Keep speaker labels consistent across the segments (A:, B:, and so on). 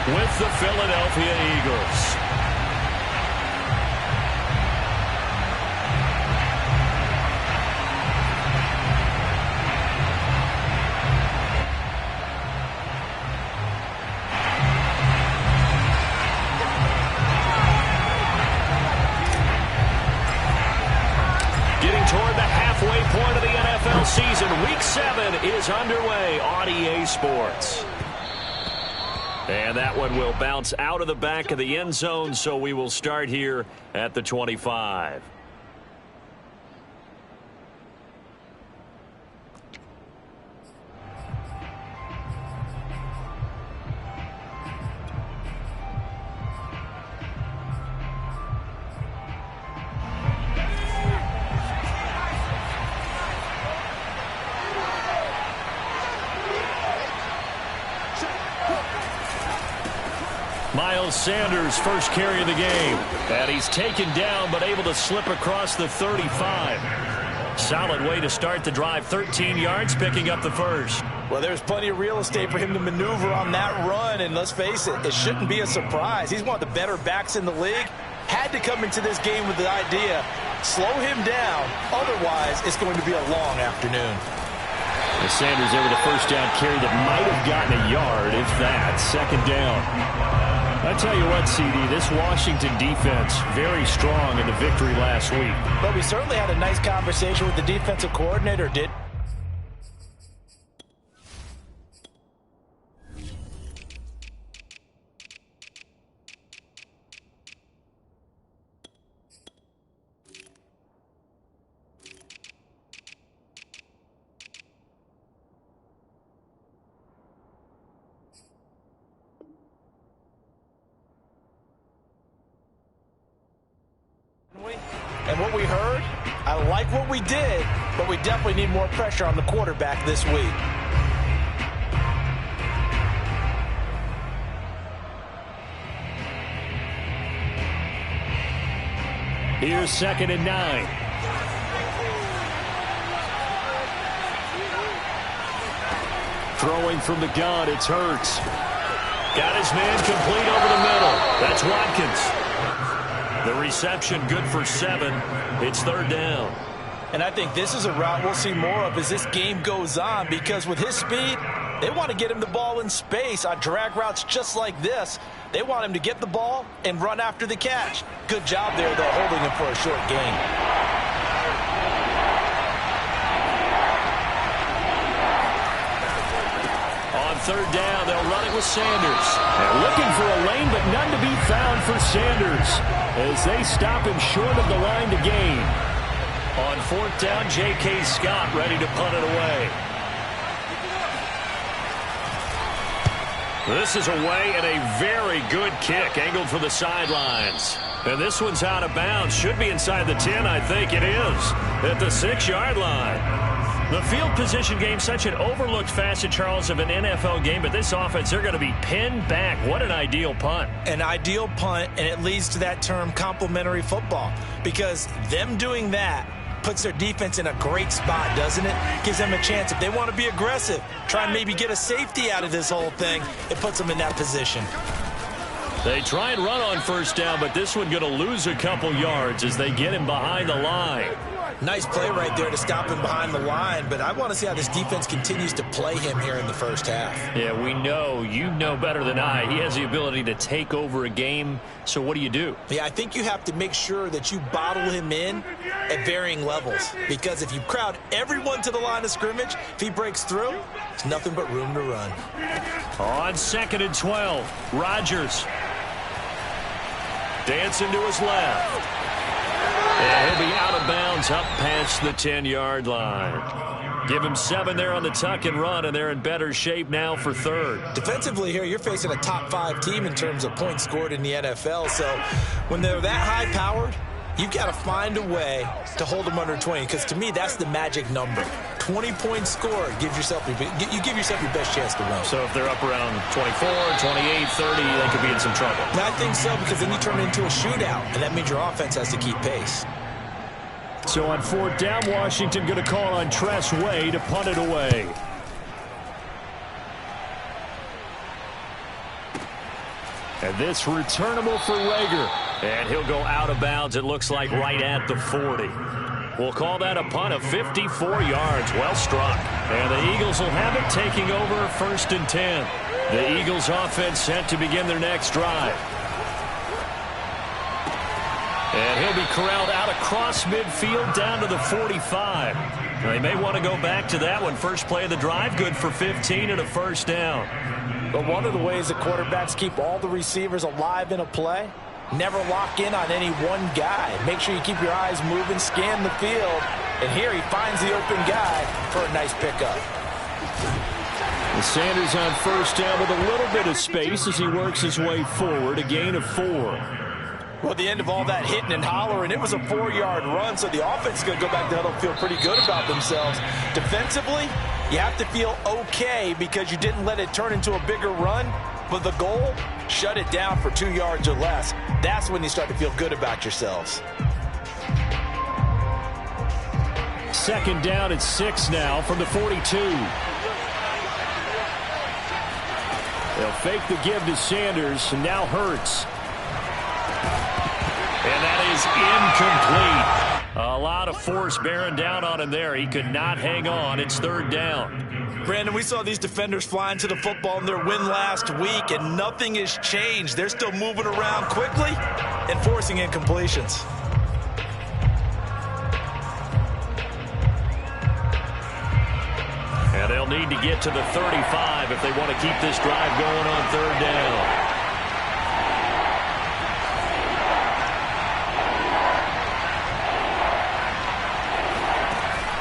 A: with the Philadelphia Eagles. Toward the halfway point of the NFL season. Week 7 is underway on EA Sports. And that one will bounce out of the back of the end zone, so we will start here at the 25. Miles Sanders, first carry of the game. And he's taken down, but able to slip across the 35. Solid way to start the drive. 13 yards, picking up the first.
B: Well, there's plenty of real estate for him to maneuver on that run. And let's face it, it shouldn't be a surprise. He's one of the better backs in the league. Had to come into this game with the idea, slow him down. Otherwise, it's going to be a long afternoon.
A: And Sanders there with a first down carry that might have gotten a yard, if that. Second down. I tell you what, CD, this Washington defense, very strong in the victory last week.
B: But we certainly had a nice conversation with the defensive coordinator, did And what we heard, I like what we did, but we definitely need more pressure on the quarterback this week.
A: Here's 2nd and 9. Throwing from the gun, it's Hurts. Got his man complete over the middle. That's Watkins. The reception good for 7. It's 3rd down.
B: And I think this is a route we'll see more of as this game goes on, because with his speed, they want to get him the ball in space on drag routes just like this. They want him to get the ball and run after the catch. Good job there, though, holding him for a short gain.
A: On 3rd down, they'll run it with Sanders. And looking for a lane, but none to be found for Sanders as they stop him short of the line to gain. On 4th down, J.K. Scott ready to punt it away. This is away, and a very good kick angled for the sidelines. And this one's out of bounds. Should be inside the 10, I think it is, at the 6-yard line. The field position game, such an overlooked facet, Charles, of an NFL game, but this offense, they're going to be pinned back. What an ideal punt.
B: An ideal punt, and it leads to that term complementary football, because them doing that puts their defense in a great spot, doesn't it? Gives them a chance. If they want to be aggressive, try and maybe get a safety out of this whole thing, it puts them in that position.
A: They try and run on 1st down, but this one going to lose a couple yards as they get him behind the line.
B: Nice play right there to stop him behind the line, but I want to see how this defense continues to play him here in the first half.
A: Yeah, we know. You know better than I. He has the ability to take over a game, so what do?
B: Yeah, I think you have to make sure that you bottle him in at varying levels, because if you crowd everyone to the line of scrimmage, if he breaks through, there's nothing but room to run.
A: On 2nd and 12, Rodgers. Dancing to his left. And he'll be out of bounds up past the 10-yard line. Give him 7 there on the tuck and run, and they're in better shape now for 3rd.
B: Defensively here, you're facing a top 5 team in terms of points scored in the NFL. So when they're that high-powered, you've got to find a way to hold them under 20, because to me, that's the magic number. 20 points scored, you give yourself your best chance to win.
A: So if they're up around 24, 28, 30, they could be in some trouble.
B: I think so, because then you turn it into a shootout, and that means your offense has to keep pace.
A: So on 4th down, Washington going to call on Tress Way to punt it away. And this returnable for Rager. And he'll go out of bounds, it looks like, right at the 40. We'll call that a punt of 54 yards. Well struck. And the Eagles will have it, taking over 1st and 10. The Eagles offense set to begin their next drive. And he'll be corralled out across midfield down to the 45. They may want to go back to that one. First play of the drive, good for 15 and a first down.
B: But one of the ways that quarterbacks keep all the receivers alive in a play, never lock in on any one guy. Make sure you keep your eyes moving, scan the field. And here he finds the open guy for a nice pickup.
A: Sanders on first down with a little bit of space as he works his way forward, a gain of 4.
B: Well, at the end of all that hitting and hollering, it was a 4-yard run, so the offense is going to go back to huddle and feel pretty good about themselves. Defensively, you have to feel okay because you didn't let it turn into a bigger run, but the goal, shut it down for 2 yards or less. That's when you start to feel good about yourselves.
A: 2nd down at 6 now from the 42. They'll fake the give to Sanders, and now Hurts. And that is incomplete. A lot of force bearing down on him there. He could not hang on. It's 3rd down.
B: Brandon, we saw these defenders flying to the football in their win last week, and nothing has changed. They're still moving around quickly and forcing incompletions.
A: And they'll need to get to the 35 if they want to keep this drive going on 3rd down.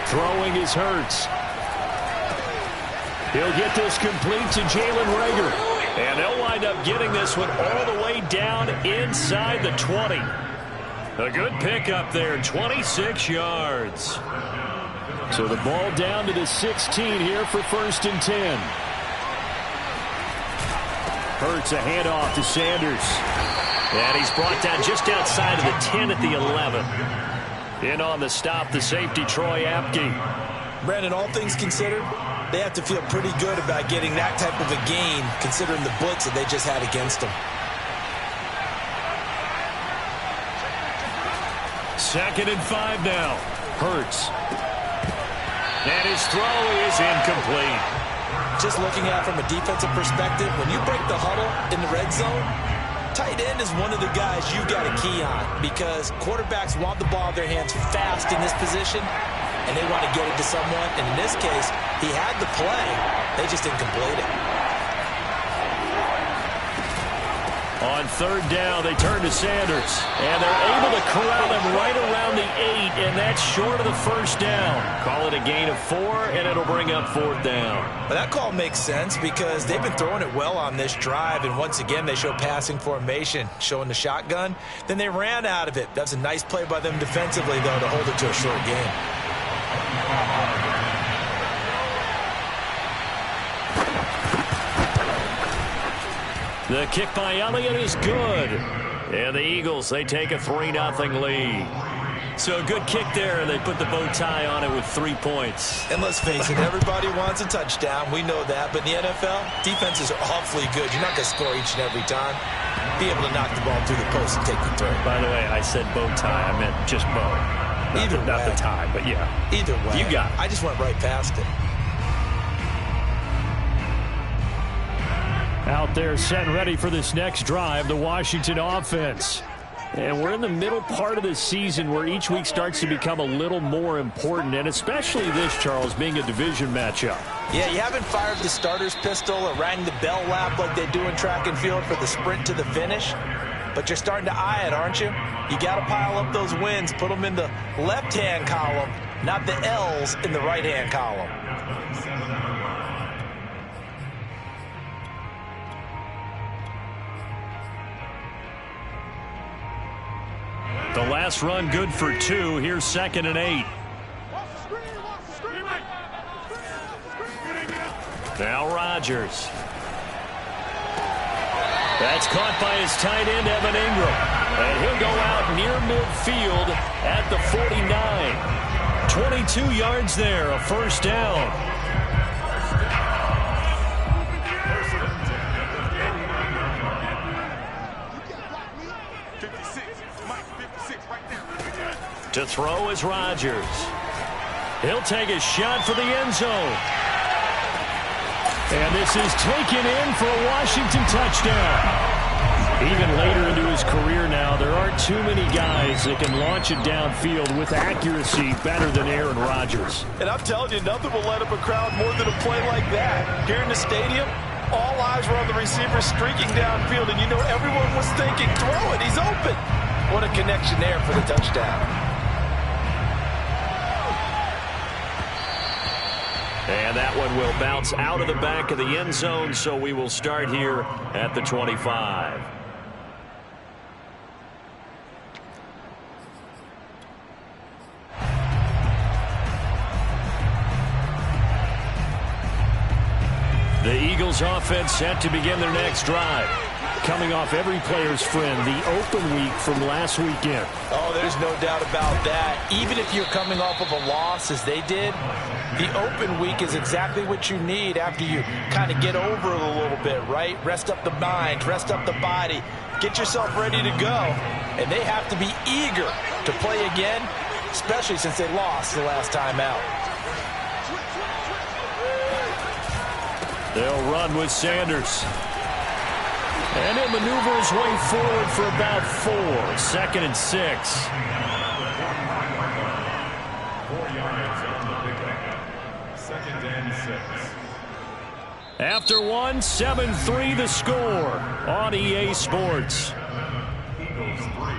A: Throwing is Hurts. He'll get this complete to Jalen Rager. And they'll wind up getting this one all the way down inside the 20. A good pickup there, 26 yards. So the ball down to the 16 here for 1st and 10. Hurts a handoff to Sanders. And he's brought down just outside of the 10 at the 11. In on the stop, the safety, Troy Apke.
B: Brandon, all things considered, they have to feel pretty good about getting that type of a gain, considering the blitz that they just had against them.
A: 2nd and 5 now. Hurts. And his throw is incomplete.
B: Just looking at it from a defensive perspective, when you break the huddle in the red zone, tight end is one of the guys you've got to key on because quarterbacks want the ball in their hands fast in this position, and they want to get it to someone. And in this case, he had the play. They just didn't complete it.
A: On 3rd down, they turn to Sanders. And they're able to corral him right around the 8, and that's short of the 1st down. Call it a gain of 4, and it'll bring up 4th down.
B: Well, that call makes sense because they've been throwing it well on this drive, and once again, they show passing formation, showing the shotgun. Then they ran out of it. That's a nice play by them defensively, though, to hold it to a short game.
A: The kick by Elliott is good. And the Eagles, they take a 3-0 lead. So a good kick there, and they put the bow tie on it with 3 points.
B: And let's face it, everybody wants a touchdown. We know that. But in the NFL, defenses are awfully good. You're not going to score each and every time. Be able to knock the ball through the post and take the throw.
A: By the way, I said bow tie. I meant just bow. Not the tie, but yeah.
B: Either way.
A: You got it.
B: I just went right past it.
A: Out there set and ready for this next drive, the Washington offense. And we're in the middle part of the season where each week starts to become a little more important, and especially this, Charles, being a division matchup.
B: Yeah, you haven't fired the starter's pistol or rang the bell lap like they do in track and field for the sprint to the finish, but you're starting to eye it, aren't you? You got to pile up those wins, put them in the left-hand column, not the L's in the right-hand column.
A: The last run good for 2. Here's 2nd and 8. Now Rodgers. That's caught by his tight end, Evan Ingram. And he'll go out near midfield at the 49. 22 yards there, a first down. To throw is Rodgers. He'll take a shot for the end zone. And this is taken in for a Washington touchdown. Even later into his career now, there aren't too many guys that can launch it downfield with accuracy better than Aaron Rodgers.
B: And I'm telling you, nothing will let up a crowd more than a play like that. Here in the stadium, all eyes were on the receiver streaking downfield, and you know everyone was thinking, throw it, he's open. What a connection there for the touchdown.
A: And that one will bounce out of the back of the end zone, so we will start here at the 25. The Eagles offense set to begin their next drive. Coming off every player's friend, the open week from last weekend.
B: Oh, there's no doubt about that. Even if you're coming off of a loss as they did, the open week is exactly what you need after you kind of get over it a little bit, right? Rest up the mind, rest up the body, get yourself ready to go. And they have to be eager to play again, especially since they lost the last time out.
A: They'll run with Sanders. And he'll maneuver his way forward for about 4. 2nd and 6.
C: 4 yards on the pickup. 2nd and 6.
A: After 1, 7-3 the score on EA Sports.
C: Eagles 3.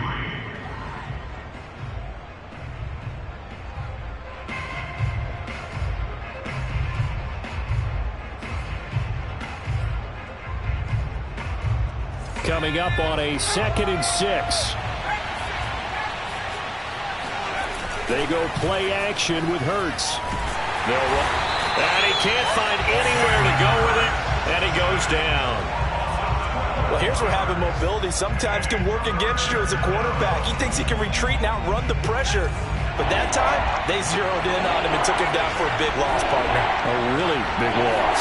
A: Coming up on a 2nd and 6. They go play action with Hurts. They'll run. And he can't find anywhere to go with it. And he goes down.
B: Well, here's where having mobility sometimes can work against you as a quarterback. He thinks he can retreat and outrun the pressure. But that time, they zeroed in on him and took him down for a big loss, partner.
A: A really big loss.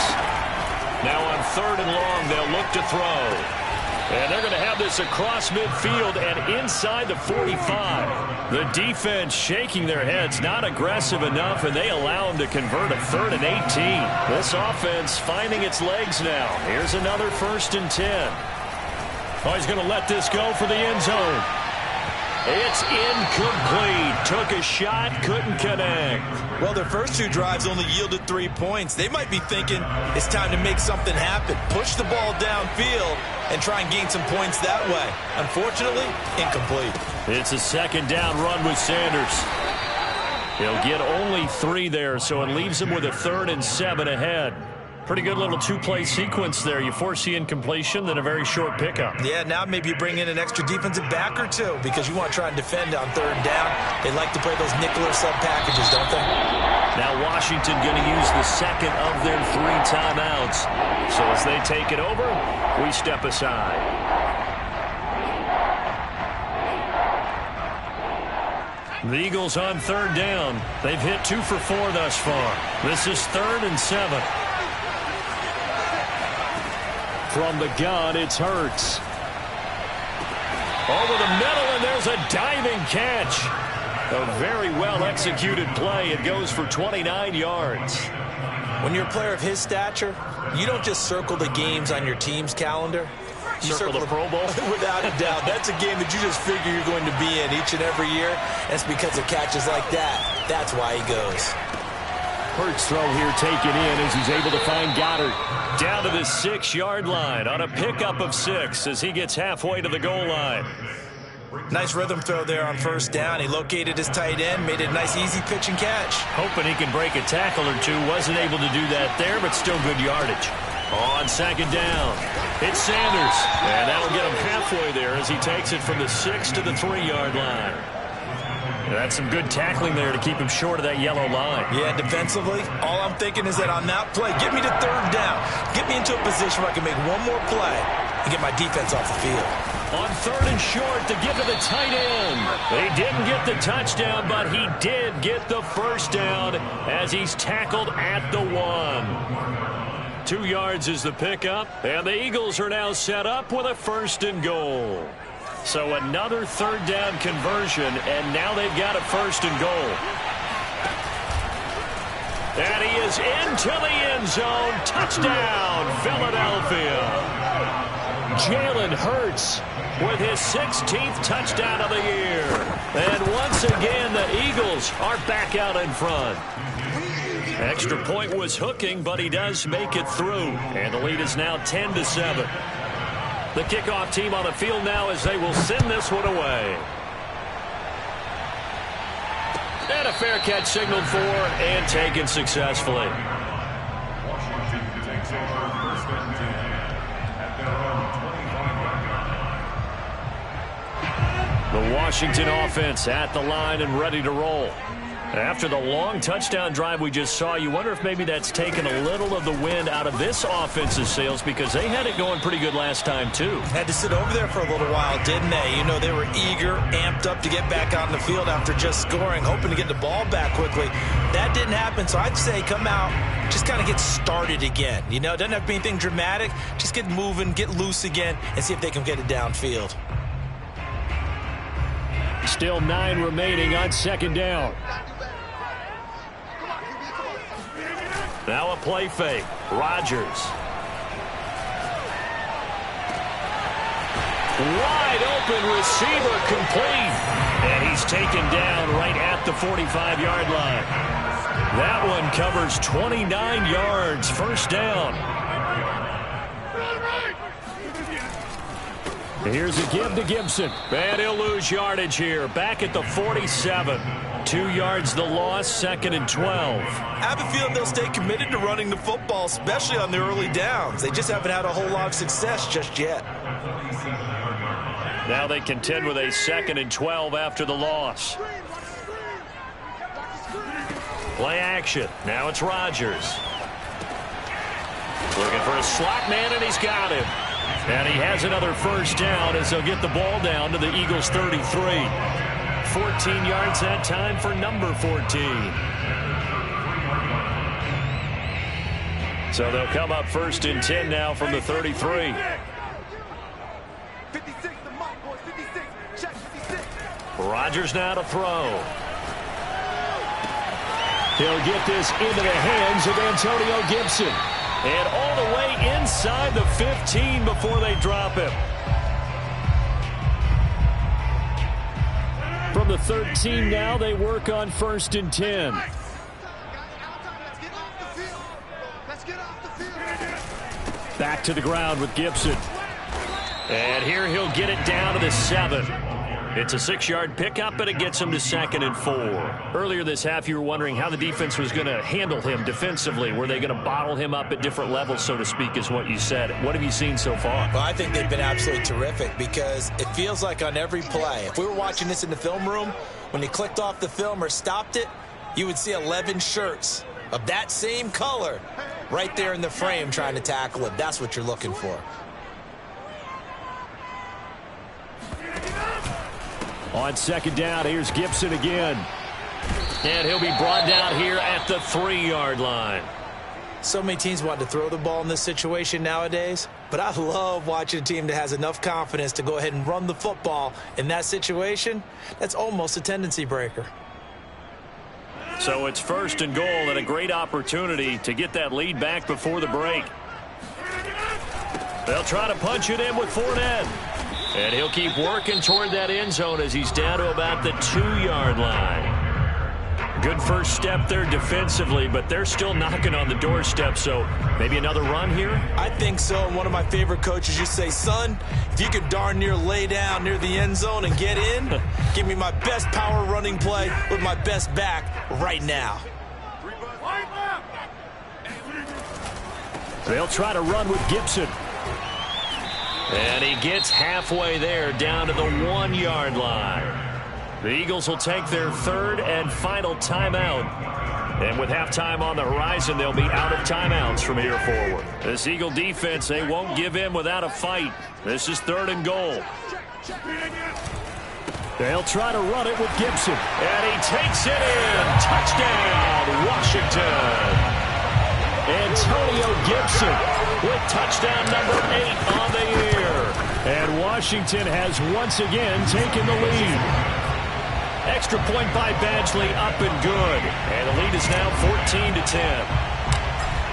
A: Now on 3rd and long, they'll look to throw. And they're going to have this across midfield and inside the 45. The defense shaking their heads, not aggressive enough, and they allow him to convert a 3rd and 18. This offense finding its legs now. Here's another 1st and 10. Oh, he's going to let this go for the end zone. It's incomplete. Took a shot, couldn't connect.
B: Well, their first 2 drives only yielded 3 points. They might be thinking it's time to make something happen. Push the ball downfield and try and gain some points that way. Unfortunately, incomplete.
A: It's a 2nd down run with Sanders. He'll get only 3 there, so it leaves him with a 3rd and 7 ahead. Pretty good little 2-play sequence there. You force the incompletion, then a very short pickup.
B: Yeah, now maybe you bring in an extra defensive back or 2 because you want to try and defend on 3rd down. They like to play those nickel or sub packages, don't they?
A: Now Washington going to use the 2nd of their 3 timeouts. So as they take it over, we step aside. The Eagles on 3rd down. They've hit 2 for 4 thus far. This is 3rd and 7. From the gun, it's Hurts. Over the middle, and there's a diving catch. A very well-executed play. It goes for 29 yards.
B: When you're a player of his stature, you don't just circle the games on your team's calendar. You
A: circle the Pro Bowl?
B: Without a doubt. That's a game that you just figure you're going to be in each and every year. That's because of catches like that. That's why he goes.
A: Hurts throw here taken in as he's able to find Goddard. Down to the 6-yard line on a pickup of 6 as he gets halfway to the goal line.
B: Nice rhythm throw there on 1st down. He located his tight end, made it a nice easy pitch and catch.
A: Hoping he can break a tackle or 2. Wasn't able to do that there, but still good yardage. On 2nd down, it's Sanders. And that'll get him halfway there as he takes it from the 6 to the 3-yard line. That's some good tackling there to keep him short of that yellow line.
B: Yeah, defensively, all I'm thinking is that on that play, get me to 3rd down. Get me into a position where I can make one more play and get my defense off the field.
A: On 3rd and short to give to the tight end. He didn't get the touchdown, but he did get the 1st down as he's tackled at the 1. 2 yards is the pickup, and the Eagles are now set up with a 1st and goal. So another third down conversion, and now they've got a 1st and goal. And he is into the end zone. Touchdown, Philadelphia. Jalen Hurts with his 16th touchdown of the year. And once again, the Eagles are back out in front. Extra point was hooking, but he does make it through. And the lead is now 10-7. The kickoff team on the field now as they will send this one away. And a fair catch signaled for and taken successfully.
C: Washington takes over 1st and 10 at their own 25-yard line.
A: The Washington offense at the line and ready to roll. After the long touchdown drive we just saw, you wonder if maybe that's taken a little of the wind out of this offense's sails, because they had it going pretty good last time, too.
B: Had to sit over there for a little while, didn't they? You know, they were eager, amped up to get back out in the field after just scoring, hoping to get the ball back quickly. That didn't happen, so I'd say come out, just kind of get started again. You know, it doesn't have to be anything dramatic. Just get moving, get loose again, and see if they can get it downfield.
A: Still 9 remaining on 2nd down. Now a play fake. Rodgers. Wide open receiver complete. And he's taken down right at the 45-yard line. That one covers 29 yards. 1st down. Here's a give to Gibson. And he'll lose yardage here. Back at the 47. 2 yards the loss, 2nd and 12.
B: I have a feeling they'll stay committed to running the football, especially on the early downs. They just haven't had a whole lot of success just yet.
A: Now they contend with a 2nd and 12 after the loss. Play action. Now it's Rodgers. Looking for a slot man, and he's got him. And he has another 1st down as they'll get the ball down to the Eagles' 33. 14 yards that time for number 14. So they'll come up 1st and 10 now from the 33. Rodgers now to throw. He'll get this into the hands of Antonio Gibson. And all the way inside the 15 before they drop him. From the 13 now, they work on 1st and 10. Back to the ground with Gibson. And here he'll get it down to the 7. It's a 6-yard pickup, but it gets him to 2nd and 4. Earlier this half, you were wondering how the defense was going to handle him defensively. Were they going to bottle him up at different levels, so to speak, is what you said. What have you seen so far?
B: Well, I think they've been absolutely terrific because it feels like on every play, if we were watching this in the film room, when they clicked off the film or stopped it, you would see 11 shirts of that same color right there in the frame trying to tackle it. That's what you're looking for.
A: On 2nd down, here's Gibson again. And he'll be brought down here at the 3-yard line.
B: So many teams want to throw the ball in this situation nowadays, but I love watching a team that has enough confidence to go ahead and run the football in that situation. That's almost a tendency breaker.
A: So it's 1st and goal and a great opportunity to get that lead back before the break. They'll try to punch it in with Fournette. And he'll keep working toward that end zone as he's down to about the 2-yard line. Good first step there defensively, but they're still knocking on the doorstep, so maybe another run here?
B: I think so. And one of my favorite coaches used to say, son, if you could darn near lay down near the end zone and get in, give me my best power running play with my best back right now.
A: They'll try to run with Gibson. And he gets halfway there, down to the 1-yard line. The Eagles will take their 3rd and final timeout. And with halftime on the horizon, they'll be out of timeouts from here forward. This Eagle defense, they won't give in without a fight. This is 3rd and goal. They'll try to run it with Gibson. And he takes it in. Touchdown, Washington. Antonio Gibson with touchdown number 8 on the year. And Washington has once again taken the lead. Extra point by Badgley, up and good. And the lead is now 14-10.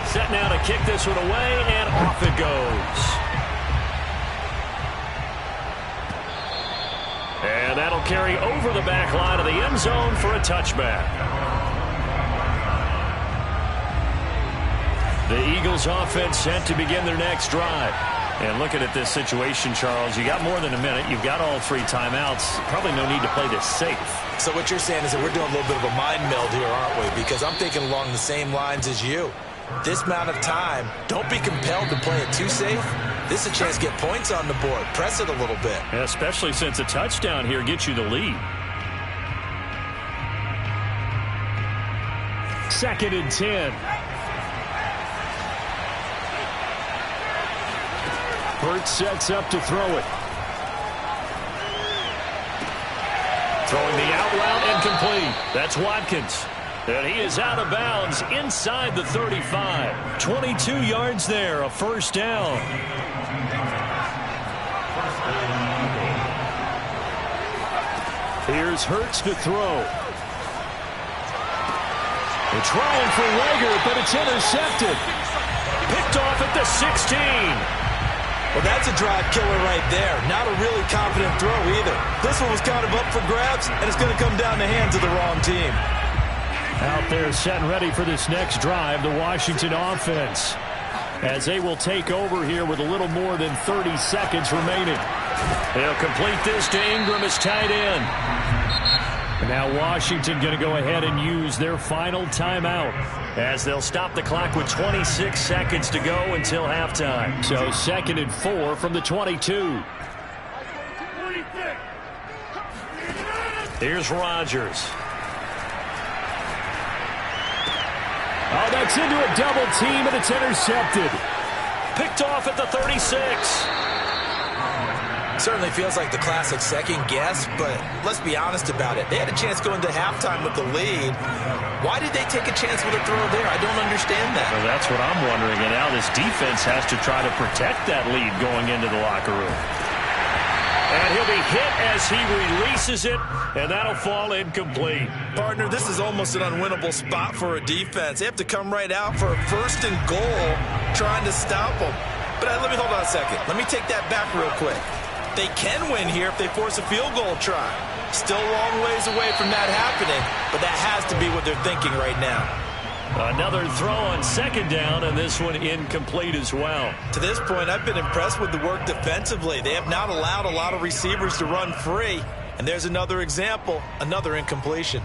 A: Set now to kick this one away, and off it goes. And that'll carry over the back line of the end zone for a touchback. The Eagles offense set to begin their next drive. And looking at this situation, Charles, you got more than a minute. You've got all 3 timeouts. Probably no need to play this safe. So what you're saying is that we're doing a little bit of a mind meld here, aren't we? Because I'm thinking along the same lines as you. This amount of time, don't be compelled to play it too safe. This is a chance to get points on the board. Press it a little bit. Yeah, especially since a touchdown here gets you the lead. 2nd and 10. Hurts sets up to throw it. Throwing the out route incomplete. That's Watkins. And he is out of bounds inside the 35. 22 yards there, a first down. Here's Hurts to throw. They're trying for Rager, but it's intercepted. Picked off at the 16. Well, that's a drive killer right there. Not a really confident throw either. This one was kind of up for grabs, and it's going to come down the hands of the wrong team. Out there set and ready for this next drive, the Washington offense, as they will take over here with a little more than 30 seconds remaining. They'll complete this to Ingram as tight end. And now Washington going to go ahead and use their final timeout, as they'll stop the clock with 26 seconds to go until halftime. So 2nd and 4 from the 22. Here's Rodgers. Oh, that's into a double team, and it's intercepted. Picked off at the 36. Certainly feels like the classic second guess, but let's be honest about it. They had a chance going into halftime with the lead. Why did they take a chance with a throw there? I don't understand that. Well, that's what I'm wondering. And now this defense has to try to protect that lead going into the locker room. And he'll be hit as he releases it, and that'll fall incomplete. Partner, this is almost an unwinnable spot for a defense. They have to come right out for a 1st and goal trying to stop them. But let me hold on a second. Let me take that back real quick. They can win here if they force a field goal try. Still a long ways away from that happening, but that has to be what they're thinking right now. Another throw on 2nd down, and this one incomplete as well. To this point, I've been impressed with the work defensively. They have not allowed a lot of receivers to run free, and there's another example, another incompletion.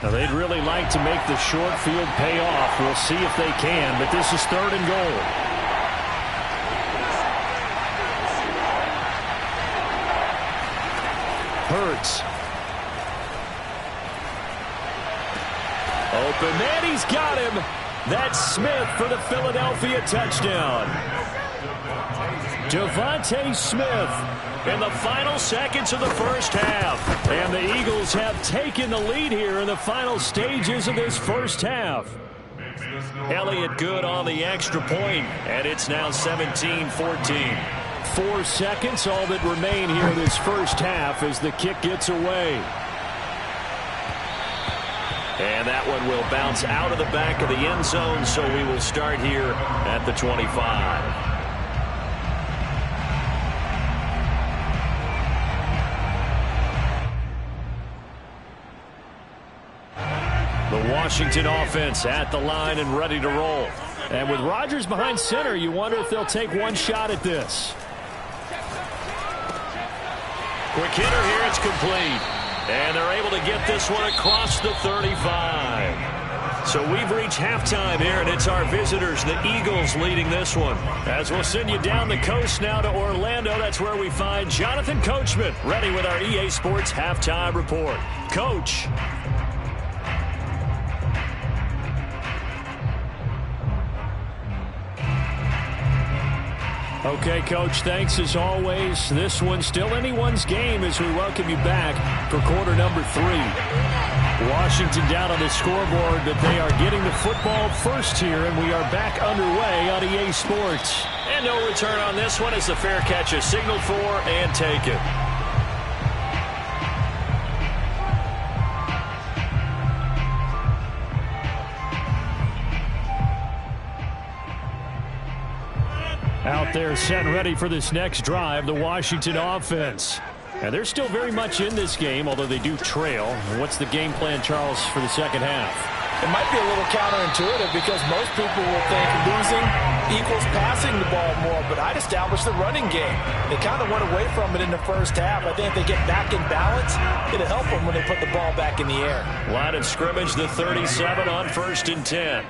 A: Now, they'd really like to make the short field pay off. We'll see if they can, but this is 3rd and goal. Hurts. Open man, he's got him. That's Smith for the Philadelphia touchdown. Devontae Smith in the final seconds of the first half. And the Eagles have taken the lead here in the final stages of this first half. Elliott good on the extra point, and it's now 17-14. 4 seconds, all that remain here in this first half as the kick gets away. And that one will bounce out of the back of the end zone, so we will start here at the 25. The Washington offense at the line and ready to roll. And with Rodgers behind center, you wonder if they'll take one shot at this. Quick hitter here, it's complete. And they're able to get this one across the 35. So we've reached halftime here, and it's our visitors, the Eagles, leading this one. As we'll send you down the coast now to Orlando, that's where we find Jonathan Coachman, ready with our EA Sports Halftime Report. Coach. Okay, Coach, thanks as always. This one's still anyone's game as we welcome you back for quarter number 3. Washington down on the scoreboard, but they are getting the football first here, and we are back underway on EA Sports.
D: And no return on this one as the fair catch is signaled for and taken.
A: Out there set and ready for this next drive, the Washington offense. And they're still very much in this game, although they do trail. What's the game plan, Charles, for the second half?
B: It might be a little counterintuitive because most people will think losing equals passing the ball more, but I'd establish the running game. They kind of went away from it in the first half. I think if they get back in balance, it'll help them when they put the ball back in the air.
D: Line of scrimmage, the 37 on 1st and 10.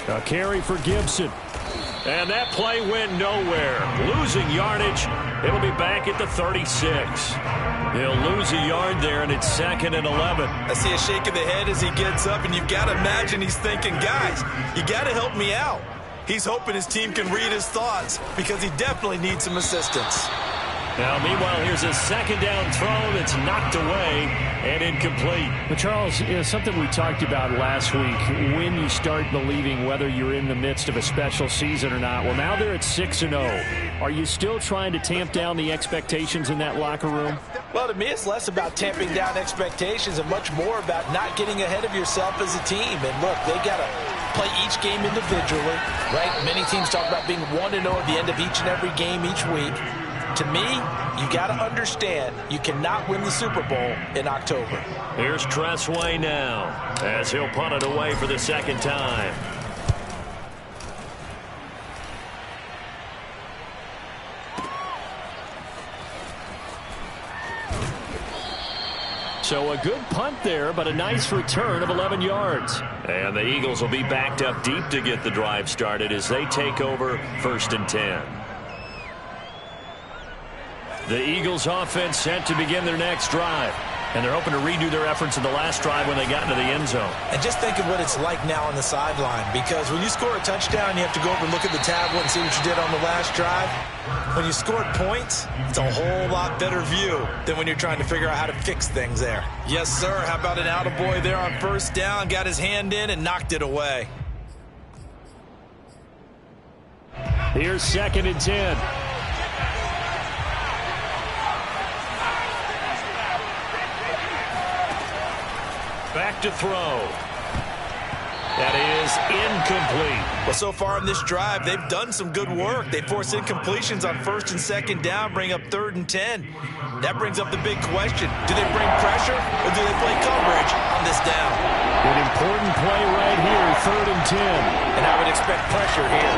A: A carry for Gibson.
D: And that play went nowhere. Losing yardage. It'll be back at the 36. He'll lose a yard there, and it's 2nd and 11.
B: I see a shake of the head as he gets up, and you've got to imagine he's thinking, guys, you got to help me out. He's hoping his team can read his thoughts because he definitely needs some assistance.
D: Now, meanwhile, here's a 2nd down throw that's knocked away and incomplete.
A: But, Charles, something we talked about last week, when you start believing whether you're in the midst of a special season or not. Well, now they're at 6-0. Are you still trying to tamp down the expectations in that locker room?
B: Well, to me, it's less about tamping down expectations and much more about not getting ahead of yourself as a team. And, look, they got to play each game individually, right? Many teams talk about being 1-0 at the end of each and every game each week. To me, you got to understand you cannot win the Super Bowl in October.
D: Here's Tressway now as he'll punt it away for the 2nd time.
A: So a good punt there, but a nice return of 11 yards.
D: And the Eagles will be backed up deep to get the drive started as they take over 1st and 10. The Eagles offense set to begin their next drive. And they're hoping to redo their efforts in the last drive when they got into the end zone.
B: And just think of what it's like now on the sideline. Because when you score a touchdown, you have to go over and look at the tablet and see what you did on the last drive. When you scored points, it's a whole lot better view than when you're trying to figure out how to fix things there. Yes, sir. How about an attaboy there on 1st down? Got his hand in and knocked it away.
A: Here's 2nd and 10.
D: Back to throw. That is incomplete.
B: Well, so far in this drive, they've done some good work. They force incompletions on 1st and 2nd down, bring up 3rd and 10. That brings up the big question. Do they bring pressure or do they play coverage on this down?
A: An important play right here, 3rd and 10.
B: And I would expect pressure here.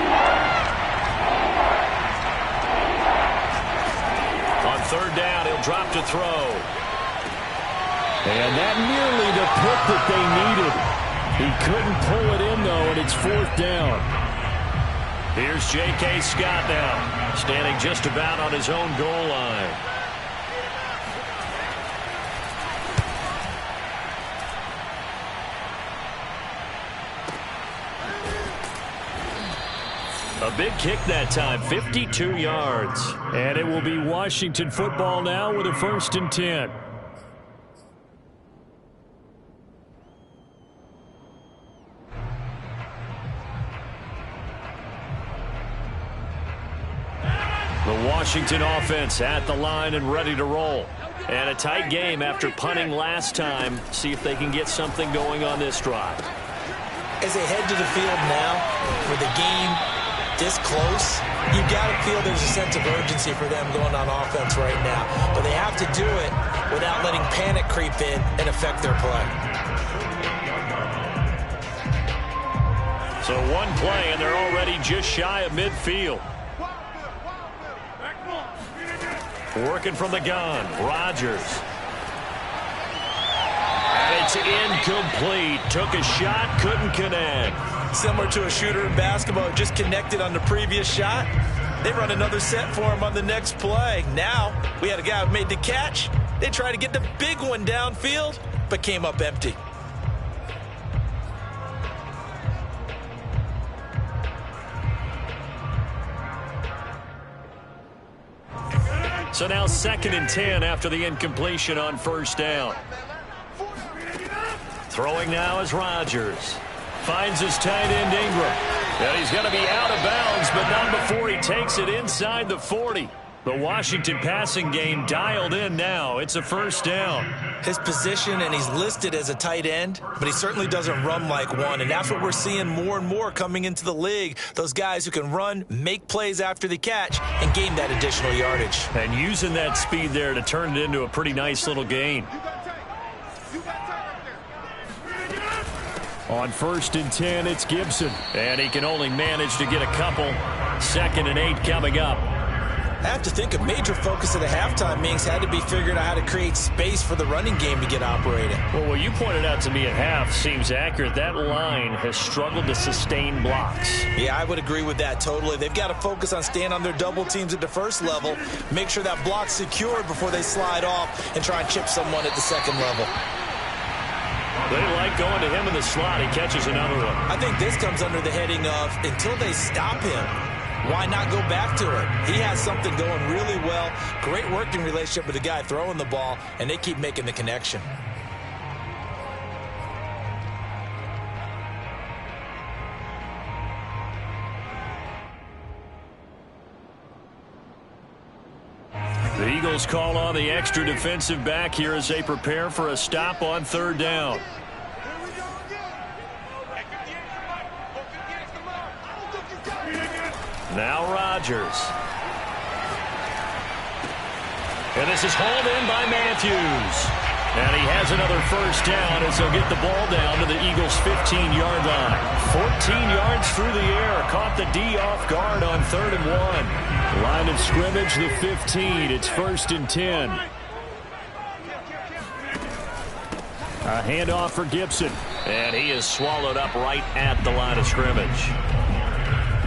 D: On 3rd down, he'll drop to throw.
A: And that nearly the pick that they needed. He couldn't pull it in, though, and it's 4th down.
D: Here's J.K. Scott now, standing just about on his own goal line. A big kick that time, 52 yards.
A: And it will be Washington football now with a 1st and 10.
D: The Washington offense at the line and ready to roll. And a tight game after punting last time. See if they can get something going on this drive.
B: As they head to the field now, with the game this close, you got to feel there's a sense of urgency for them going on offense right now. But they have to do it without letting panic creep in and affect their play.
D: So one play, and they're already just shy of midfield. Working from the gun, Rodgers. And it's incomplete. Took a shot, couldn't connect.
B: Similar to a shooter in basketball, just connected on the previous shot. They run another set for him on the next play. Now, we had a guy who made the catch. They tried to get the big one downfield, but came up empty.
D: So now 2nd and 10 after the incompletion on 1st down.
A: Throwing now is Rodgers. Finds his tight end Ingram. And he's going to be out of bounds, but not before he takes it inside the 40. The Washington passing game dialed in now. It's a first down.
B: His position, and he's listed as a tight end, but he certainly doesn't run like one, and that's what we're seeing more and more coming into the league. Those guys who can run, make plays after the catch, and gain that additional yardage.
A: And using that speed there to turn it into a pretty nice little gain. On 1st and 10, it's Gibson. And he can only manage to get a couple. 2nd and 8 coming up.
B: I have to think a major focus of the halftime meetings had to be figuring out how to create space for the running game to get operating.
A: Well, what you pointed out to me at half seems accurate. That line has struggled to sustain blocks.
B: Yeah, I would agree with that totally. They've got to focus on staying on their double teams at the first level, make sure that block's secured before they slide off and try and chip someone at the second level.
A: They like going to him in the slot. He catches another one.
B: I think this comes under the heading of until they stop him, why not go back to it? He has something going really well. Great working relationship with the guy throwing the ball, and they keep making the connection.
A: The Eagles call on the extra defensive back here as they prepare for a stop on 3rd down. Now Rodgers. And this is hauled in by Matthews. And he has another first down as they'll get the ball down to the Eagles' 15-yard line. 14 yards through the air. Caught the D off guard on 3rd and 1. Line of scrimmage, the 15. It's 1st and 10. A handoff for Gibson. And he is swallowed up right at the line of scrimmage.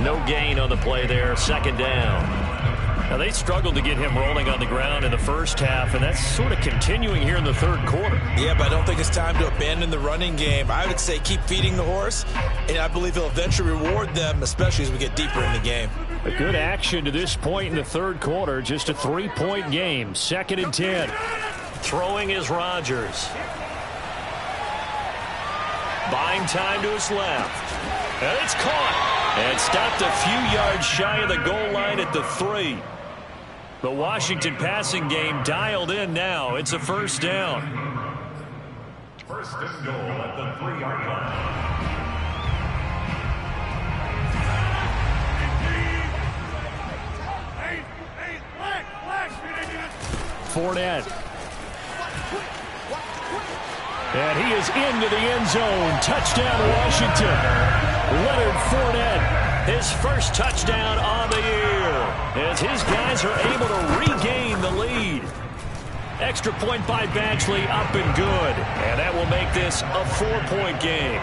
A: No gain on the play there. 2nd down. Now, they struggled to get him rolling on the ground in the first half, and that's sort of continuing here in the 3rd quarter.
B: Yeah, but I don't think it's time to abandon the running game. I would say keep feeding the horse, and I believe he'll eventually reward them, especially as we get deeper in the game.
A: A good action to this point in the 3rd quarter. Just a 3-point game. 2nd and 10. Throwing is Rodgers. Buying time to his left. And it's caught. And stopped a few yards shy of the goal line at the 3. The Washington passing game dialed in now. It's a first down.
C: 1st and goal at the 3-yard line.
A: Fournette. And he is into the end zone. Touchdown, Washington. Leonard Fournette, his first touchdown on the year, as his guys are able to regain the lead. Extra point by Badgley, up and good. And that will make this a 4-point game.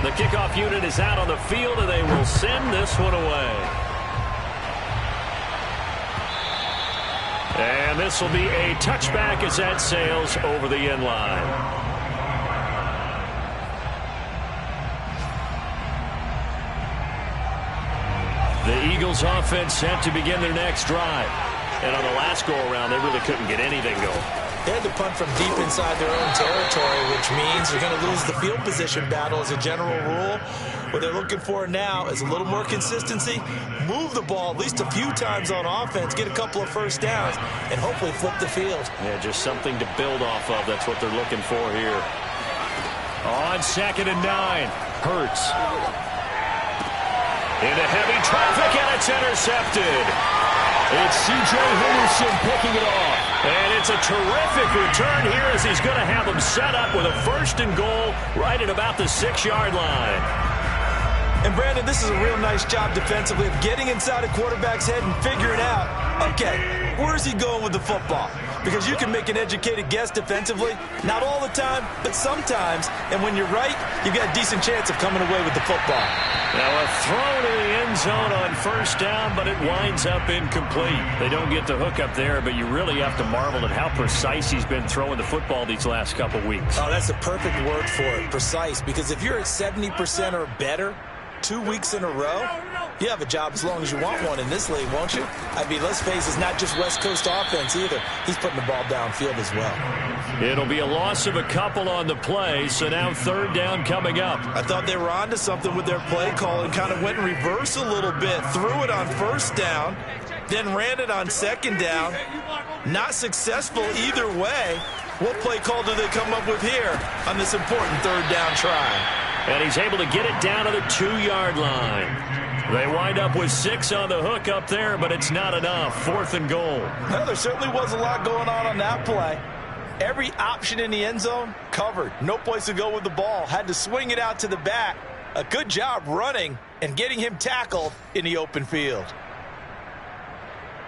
A: The kickoff unit is out on the field, and they will send this one away. And this will be a touchback as that sails over the end line. The Eagles offense set to begin their next drive. And on the last go-around, they really couldn't get anything going.
B: They had to punt from deep inside their own territory, which means they're going to lose the field position battle as a general rule. What they're looking for now is a little more consistency, move the ball at least a few times on offense, get a couple of first downs, and hopefully flip the field.
A: Yeah, just something to build off of. That's what they're looking for here. On 2nd and 9, Hurts. Into heavy traffic, and it's intercepted. It's C.J. Henderson picking it off. And it's a terrific return here as he's going to have them set up with a 1st and goal right at about the 6-yard line.
B: And, Brandon, this is a real nice job defensively of getting inside a quarterback's head and figuring out, okay, where's he going with the football? Because you can make an educated guess defensively, not all the time, but sometimes. And when you're right, you've got a decent chance of coming away with the football.
A: Now a throw to the end zone on 1st down, but it winds up incomplete. They don't get the hook up there, but you really have to marvel at how precise he's been throwing the football these last couple weeks.
B: Oh, that's the perfect word for it, precise. Because if you're at 70% or better, 2 weeks in a row? You have a job as long as you want one in this league, won't you? I mean, let's face it, it's not just West Coast offense either. He's putting the ball downfield as well.
A: It'll be a loss of a couple on the play, so now third down coming up.
B: I thought they were onto something with their play call and kind of went in reverse a little bit. Threw it on first down, then ran it on second down. Not successful either way. What play call do they come up with here on this important third down try?
A: And he's able to get it down to the 2-yard line. They wind up with 6 on the hook up there, but it's not enough. 4th and goal.
B: Well, there certainly was a lot going on that play. Every option in the end zone covered. No place to go with the ball. Had to swing it out to the back. A good job running and getting him tackled in the open field.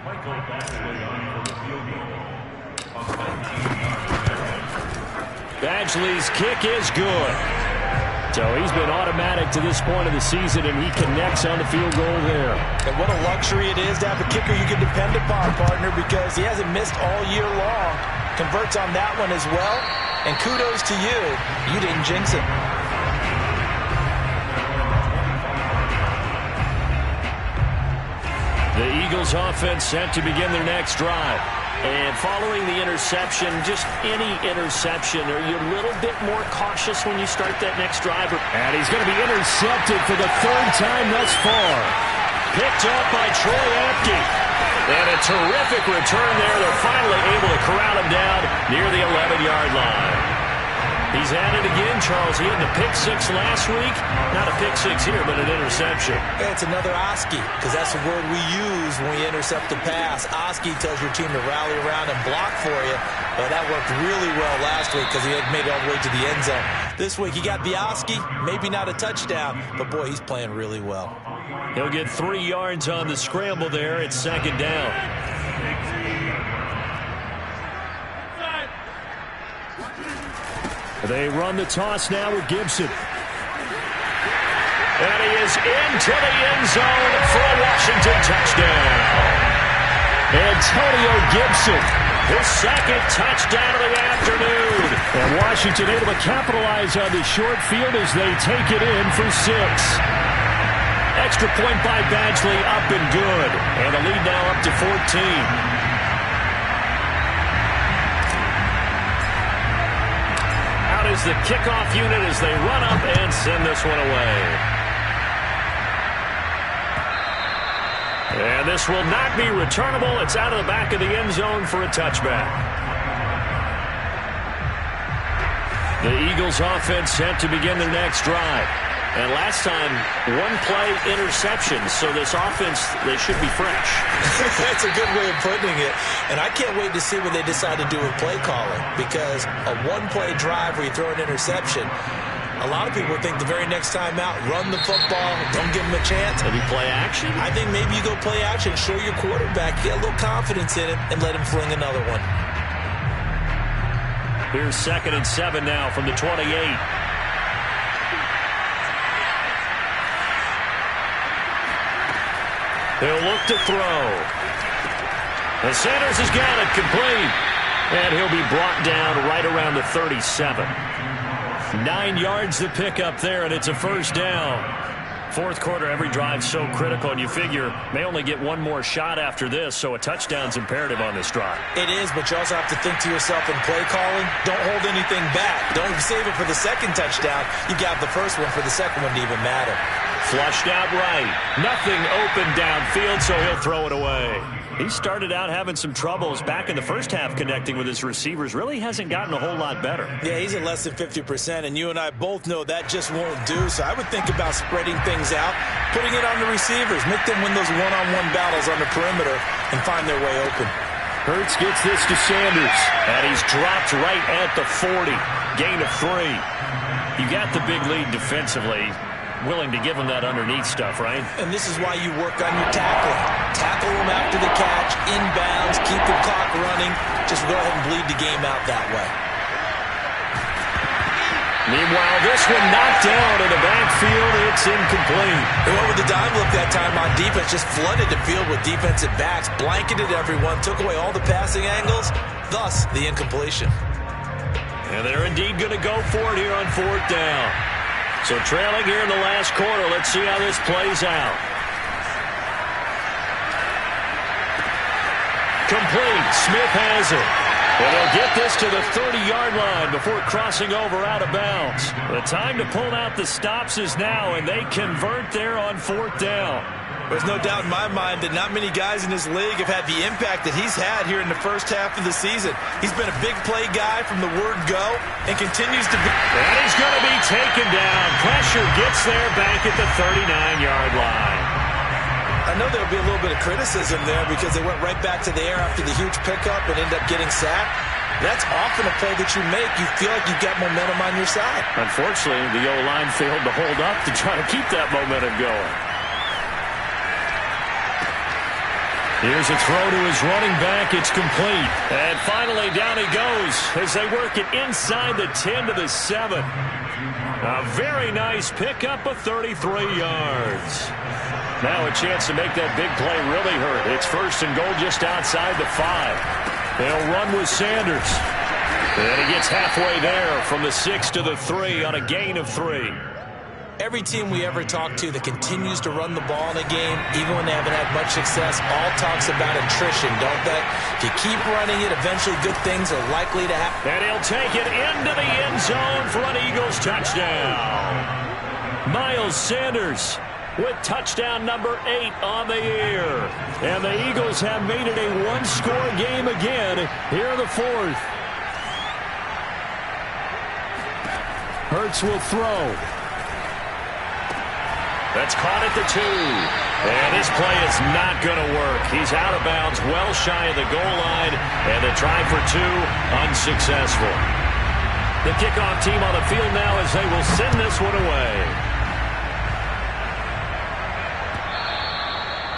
C: Michael Badgley on for the field goal. On 19
A: Badgley's kick is good. So he's been automatic to this point of the season, and he connects on the field goal there.
B: And what a luxury it is to have a kicker you can depend upon, partner, because he hasn't missed all year long. Converts on that one as well. And kudos to you. You didn't jinx it.
A: The Eagles offense set to begin their next drive. And following the interception, just any interception, are you a little bit more cautious when you start that next drive? And he's going to be intercepted for the 3rd time thus far. Picked up by Troy Apke. And a terrific return there. They're finally able to corral him down near the 11-yard line. He's at it again, Charles. He had the pick 6 last week. Not a pick 6 here, but an interception.
B: Yeah, it's another Oski, because that's the word we use when we intercept a pass. Oski tells your team to rally around and block for you. But that worked really well last week because he had made it all the way to the end zone. This week he got the Oski, maybe not a touchdown, but boy, he's playing really well.
A: He'll get 3 yards on the scramble there. It's 2nd down. They run the toss now with Gibson. And he is into the end zone for a Washington touchdown. Antonio Gibson, his 2nd touchdown of the afternoon. And Washington able to capitalize on the short field as they take it in for 6. Extra point by Badgley, up and good. And the lead now up to 14. Is the kickoff unit as they run up and send this one away. And this will not be returnable. It's out of the back of the end zone for a touchback. The Eagles offense set to begin their next drive. And last time, 1-play interception. So this offense, they should be fresh.
B: That's a good way of putting it. And I can't wait to see what they decide to do with play calling. Because a 1-play drive where you throw an interception, a lot of people think the very next time out, run the football, don't give them a chance.
A: Maybe play action?
B: I think maybe you go play action, show your quarterback, get a little confidence in it, and let him fling another one.
A: Here's 2nd and 7 now from the 28. He'll look to throw. And Sanders has got it complete. And he'll be brought down right around the 37. 9 yards to pick up there, and it's a 1st down. 4th quarter, every drive's so critical, and you figure may only get one more shot after this, so a touchdown's imperative on this drive.
B: It is, but you also have to think to yourself in play calling, don't hold anything back. Don't save it for the 2nd touchdown. You got the 1st one for the 2nd one to even matter.
A: Flushed out right. Nothing open downfield, so he'll throw it away. He started out having some troubles back in the first half connecting with his receivers. Really hasn't gotten a whole lot better.
B: Yeah, he's at less than 50%, and you and I both know that just won't do. So I would think about spreading things out, putting it on the receivers, make them win those one-on-one battles on the perimeter and find their way open.
A: Hurts gets this to Sanders, and he's dropped right at the 40. Gain of 3. You got the big lead defensively. Willing to give him that underneath stuff, right?
B: And this is why you work on your tackling. Tackle him after the catch, inbounds, keep the clock running. Just go ahead and bleed the game out that way.
A: Meanwhile, this one knocked down in the backfield. It's incomplete.
B: They went with the dime look that time on defense. Just flooded the field with defensive backs. Blanketed everyone. Took away all the passing angles. Thus, the incompletion.
A: And they're indeed going to go for it here on 4th down. So trailing here in the last quarter. Let's see how this plays out. Complete. Smith has it. And he'll get this to the 30-yard line before crossing over out of bounds. The time to pull out the stops is now, and they convert there on 4th down.
B: There's no doubt in my mind that not many guys in this league have had the impact that he's had here in the first half of the season. He's been a big play guy from the word go and continues to be.
A: And he's going to be taken down. Pressure gets there back at the 39-yard line.
B: I know there'll be a little bit of criticism there because they went right back to the air after the huge pickup and ended up getting sacked. That's often a play that you make. You feel like you've got momentum on your side.
A: Unfortunately, the O-line failed to hold up to try to keep that momentum going. Here's a throw to his running back. It's complete. And finally, down he goes as they work it inside the 10 to the 7. A very nice pickup of 33 yards. Now a chance to make that big play really hurt. It's 1st and goal just outside the 5. They'll run with Sanders. And he gets halfway there from the 6 to the 3 on a gain of 3.
B: Every team we ever talk to that continues to run the ball in a game, even when they haven't had much success, all talks about attrition, don't they? If you keep running it, eventually good things are likely to happen.
A: And he'll take it into the end zone for an Eagles touchdown. Miles Sanders with touchdown number 8 on the year. And the Eagles have made it a one-score game again here in the 4th. Hurts will throw. That's caught at the 2. And this play is not going to work. He's out of bounds, well shy of the goal line. And the try for 2, unsuccessful. The kickoff team on the field now as they will send this one away.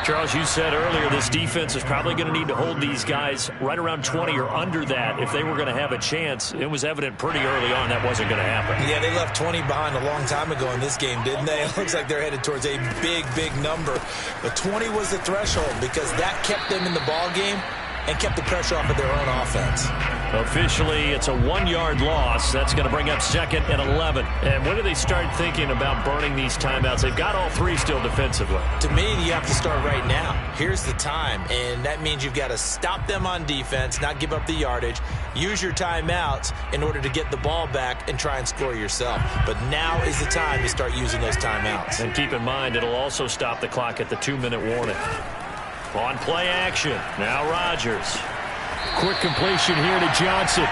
A: Charles, you said earlier this defense is probably going to need to hold these guys right around 20 or under that if they were going to have a chance. It was evident pretty early on that wasn't going to happen.
B: Yeah, they left 20 behind a long time ago in this game, didn't they? It looks like they're headed towards a big, big number. But 20 was the threshold because that kept them in the ball game and kept the pressure off of their own offense.
A: Officially, it's a 1-yard loss. That's going to bring up 2nd and 11. And when do they start thinking about burning these timeouts? They've got all 3 still defensively.
B: To me, you have to start right now. Here's the time, and that means you've got to stop them on defense, not give up the yardage, use your timeouts in order to get the ball back and try and score yourself. But now is the time to start using those timeouts.
A: And keep in mind, it'll also stop the clock at the 2-minute warning. On play action, now Rodgers. Quick completion here to Johnson.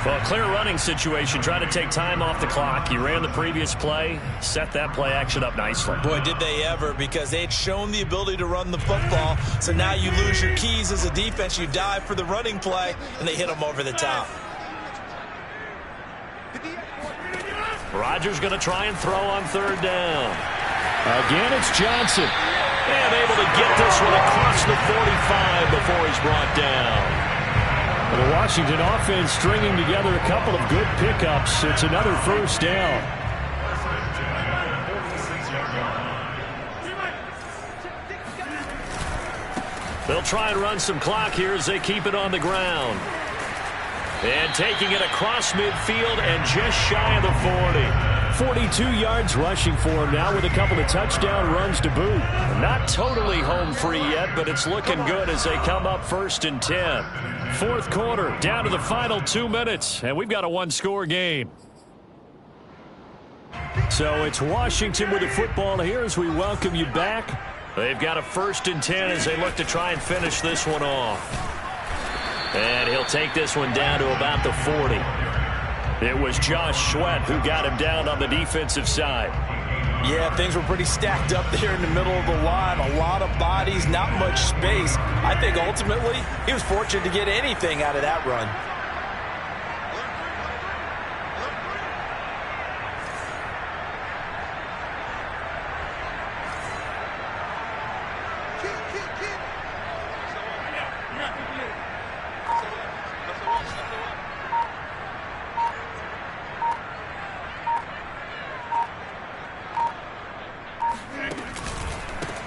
A: Well, a clear running situation. Trying to take time off the clock. He ran the previous play, set that play action up nicely.
B: Boy, did they ever, because they had shown the ability to run the football. So now you lose your keys as a defense. You dive for the running play, and they hit them over the top.
A: Rodgers going to try and throw on 3rd down. Again, it's Johnson. And able to get this one across the 45 before he's brought down. The Washington offense stringing together a couple of good pickups. It's another 1st down. They'll try and run some clock here as they keep it on the ground. And taking it across midfield and just shy of the 40. 42 yards rushing for him now with a couple of touchdown runs to boot. Not totally home free yet, but it's looking good as they come up 1st and 10. 4th quarter, down to the final 2 minutes, and we've got a one-score game. So it's Washington with the football here as we welcome you back. They've got a 1st and 10 as they look to try and finish this one off. And he'll take this one down to about the 40. It was Josh Sweat who got him down on the defensive side.
B: Yeah, things were pretty stacked up there in the middle of the line. A lot of bodies, not much space. I think ultimately he was fortunate to get anything out of that run.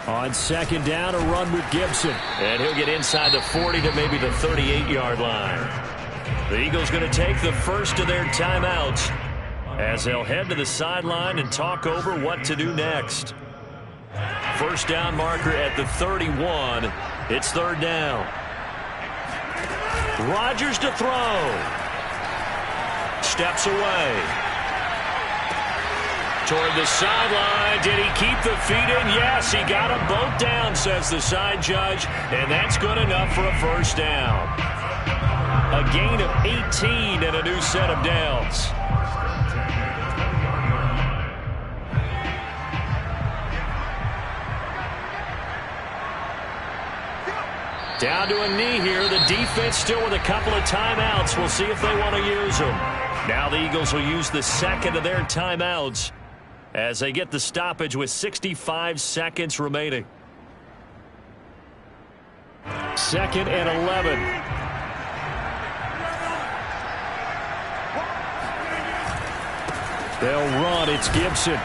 A: On 2nd down, a run with Gibson. And he'll get inside the 40 to maybe the 38-yard line. The Eagles going to take the first of their timeouts. as they'll head to the sideline and talk over what to do next. First down marker at the 31. It's third down. Rodgers to throw. Steps away. Toward the sideline. Did he keep the feet in? Yes, he got them both down, says the side judge. And that's good enough for a first down. A gain of 18 and a new set of downs. Down to a knee here. The defense still with a couple of timeouts. We'll see if they want to use them. Now the Eagles will use the second of their timeouts as they get the stoppage with 65 seconds remaining. Second and 11. They'll run. It's Gibson.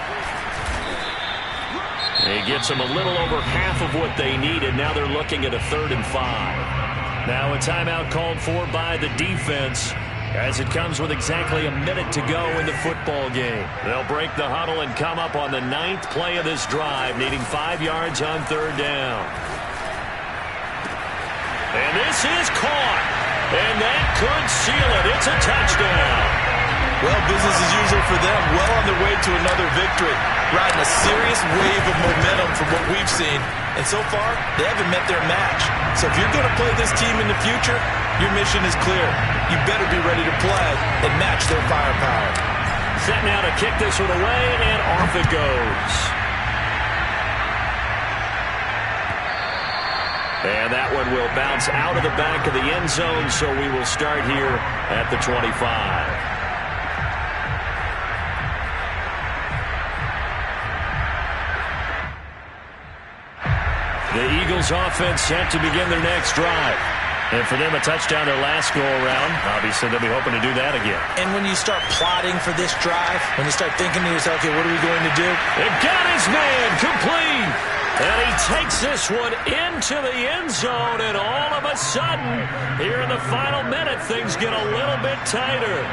A: He gets them a little over half of what they needed. Now they're looking at a 3rd and 5. Now a timeout called for by the defense as it comes with exactly a minute to go in the football game. They'll break the huddle and come up on the 9th play of this drive, needing 5 yards on 3rd down. And this is caught. And that could seal it. It's a touchdown.
B: Well, business as usual for them. Well on their way to another victory. Riding a serious wave of momentum from what we've seen. And so far, they haven't met their match. So if you're going to play this team in the future, your mission is clear. You better be ready to play and match their firepower.
A: Set now to kick this one away, and off it goes. And that one will bounce out of the back of the end zone, so we will start here at the 25. The Eagles offense set to begin their next drive. And for them, a touchdown their last go-around. Obviously, they'll be hoping to do that again.
B: And when you start plotting for this drive, when you start thinking to yourself, okay, what are we going to do?
A: They've got his man complete. And he takes this one into the end zone. And all of a sudden, here in the final minute, things get a little bit tighter.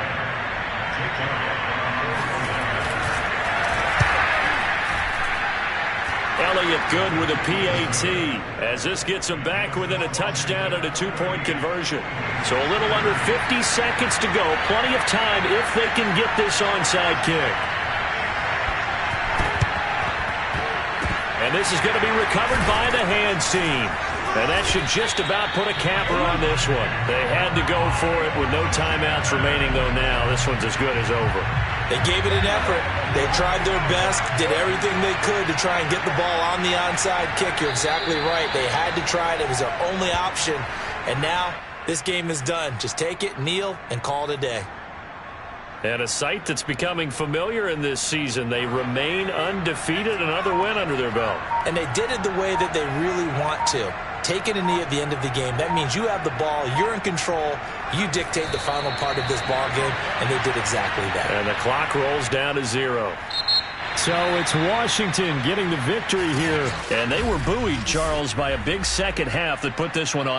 A: Elliott good with a PAT as this gets him back within a touchdown and a 2-point conversion. So a little under 50 seconds to go. Plenty of time if they can get this onside kick. And this is going to be recovered by the hands team. And that should just about put a capper on this one. They had to go for it with no timeouts remaining, though now. This one's as good as over.
B: They gave it an effort. They tried their best, did everything they could to try and get the ball on the onside kick. You're exactly right. They had to try it. It was their only option. And now this game is done. Just take it, kneel, and call it a day.
A: And a sight that's becoming familiar in this season. They remain undefeated, another win under their belt.
B: And they did it the way that they really want to. Taking a knee at the end of the game, that means you have the ball, you're in control, you dictate the final part of this ball game, and they did exactly that.
A: And the clock rolls down to 0. So it's Washington getting the victory here. And they were buoyed, Charles, by a big second half that put this one on.